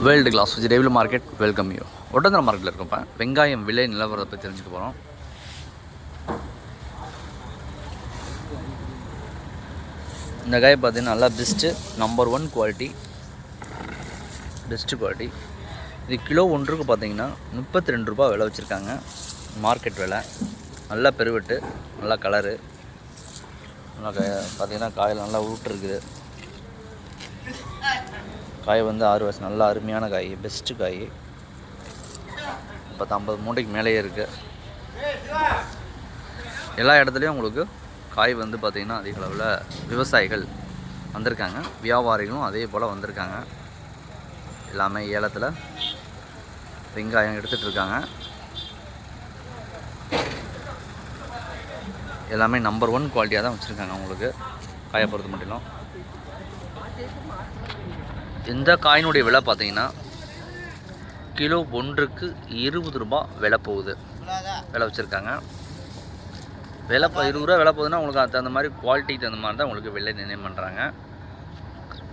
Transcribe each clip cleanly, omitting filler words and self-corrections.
World class vegetable market welcome you. ஒட்டந்தர மார்க்கெட்டில் இருக்கோம்ப்பா. வெங்காயம் விலை நிலவரத்தை பற்றி தெரிஞ்சுக்க போகிறோம். இந்த காய் பார்த்தீங்கன்னா நல்லா best, number 1 quality, best quality. இது கிலோ ஒன்றுக்கு பார்த்தீங்கன்னா 32 ரூபா விலை வச்சுருக்காங்க. மார்க்கெட் விலை. நல்லா பெருவெட்டு, நல்லா கலரு, நல்லா பார்த்தீங்கன்னா காயில் நல்லா உருட்டுருக்குது. காய் வந்து 6 வருஷம் நல்லா அருமையான காய், பெஸ்ட்டு காய். 50 மூட்டைக்கு மேலேயே இருக்குது. எல்லா இடத்துலையும் உங்களுக்கு காய் வந்து பார்த்திங்கன்னா அதிக அளவில் விவசாயிகள் வந்திருக்காங்க, வியாபாரிகளும் அதே போல் வந்திருக்காங்க. எல்லாமே ஏலத்தில் வெங்காயம் எடுத்துகிட்டு இருக்காங்க. எல்லாமே நம்பர் 1 குவாலிட்டியாக தான் வச்சுருக்காங்க. உங்களுக்கு காயை பொறுத்த மட்டும் இந்த காயினுடைய விலை பார்த்தீங்கன்னா கிலோ ஒன்றுக்கு 20 ரூபா விலை போகுது, விலை வச்சுருக்காங்க. விலை 20 ரூபா விலை போகுதுன்னா உங்களுக்கு அது தகுந்த மாதிரி குவாலிட்டிக்கு தகுந்த மாதிரி தான் உங்களுக்கு விலை நிர்ணயம் பண்ணுறாங்க.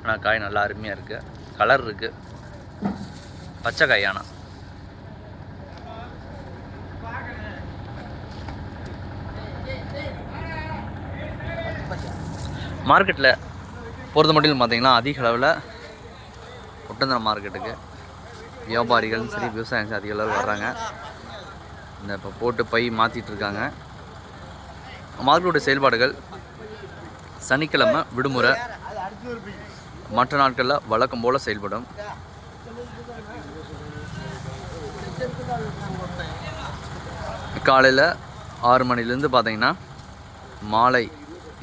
ஆனால் காய் நல்லா அருமையாக இருக்குது, கலர் இருக்குது, பச்சை காயான. மார்க்கெட்டில் பொறுத்த மட்டும் பார்த்தீங்கன்னா அதிக அளவில் ஒட்டந்தர மார்க்கெட்டுக்கு வியாபாரிகளும் சரி விவசாயம் சரி அதிக அளவில் வர்றாங்க. இந்த இப்போ போட்டு பை மாற்றிட்டு இருக்காங்க. மார்க்கெட்டுடைய செயல்பாடுகள் சனிக்கிழமை விடுமுறை, மற்ற நாட்களில் வழக்கம் போல் செயல்படும். காலையில் 6 மணிலேருந்து பார்த்தீங்கன்னா மாலை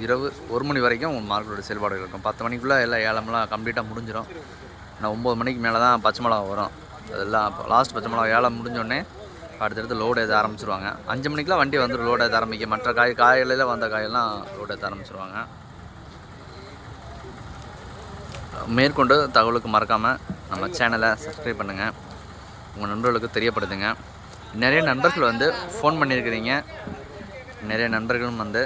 இரவு 1 மணி வரைக்கும் உங்கள் மார்க்கெட்டோட செயல்பாடுகள் இருக்கும். 10 மணிக்குள்ளே எல்லாம் ஏலம்லாம் கம்ப்ளீட்டாக முடிஞ்சிடும். ஆனால் 9 மணிக்கு மேலே தான் பச்சை மிளகா வரும். அதெல்லாம் இப்போ லாஸ்ட் பச்சை மிளகா ஏலம் முடிஞ்சோடனே அடுத்தடுத்து லோடு ஏற்ற ஆரம்பிச்சிருவாங்க. 5 மணிக்கெலாம் வண்டி வந்துடும் லோடு ஏற்ற ஆரம்பிக்க. மற்ற காய்களில் வந்த காயெல்லாம் லோடு ஏற்ற ஆரம்பிச்சிருவாங்க. மேற்கொண்டு தகவலுக்கு மறக்காமல் நம்ம சேனலை சப்ஸ்கிரைப் பண்ணுங்கள், உங்கள் நண்பர்களுக்கு தெரியப்படுத்துங்க. நிறைய நண்பர்கள் வந்து ஃபோன் பண்ணியிருக்கிறீங்க, நிறைய நண்பர்களும் வந்து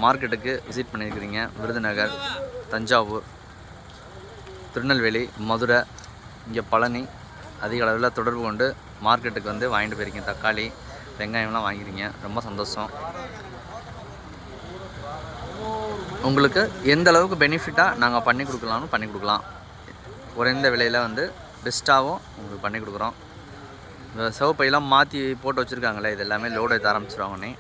மார்க்கெட்டுக்கு விசிட் பண்ணியிருக்கிறீங்க. விருதுநகர், தஞ்சாவூர், திருநெல்வேலி, மதுரை, இங்கே பழனி அதிக அளவில் தொடர்பு கொண்டு மார்க்கெட்டுக்கு வந்து வாங்கிட்டு போயிருக்கீங்க. தக்காளி, வெங்காயம்லாம் வாங்கிக்கிறீங்க, ரொம்ப சந்தோஷம். உங்களுக்கு எந்த அளவுக்கு பெனிஃபிட்டாக நாங்கள் பண்ணி கொடுக்கலாம்னு பண்ணி கொடுக்கலாம். குறைந்த விலையில் வந்து பெஸ்ட்டாகவும் உங்களுக்கு பண்ணி கொடுக்குறோம். இந்த சிவப்பையெல்லாம் மாற்றி போட்டு வச்சுருக்காங்களே, இது எல்லாமே லோடு ஏற்ற ஆரம்பிச்சிருவாங்கன்னே.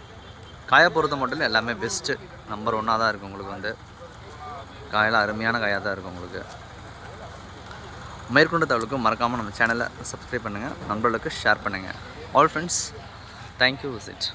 காயை பொறுத்த மட்டும் எல்லாமே பெஸ்ட்டு, நம்பர் 1 தான் இருக்குது. உங்களுக்கு வந்து காயெல்லாம் அருமையான காயாக தான் இருக்கும். உங்களுக்கு மேற்கொண்ட தகவலுக்கு மறக்காமல் நம்ம சேனலை சப்ஸ்கிரைப் பண்ணுங்கள், நண்பர்களுக்கு ஷேர் பண்ணுங்கள். All friends, thank you visit.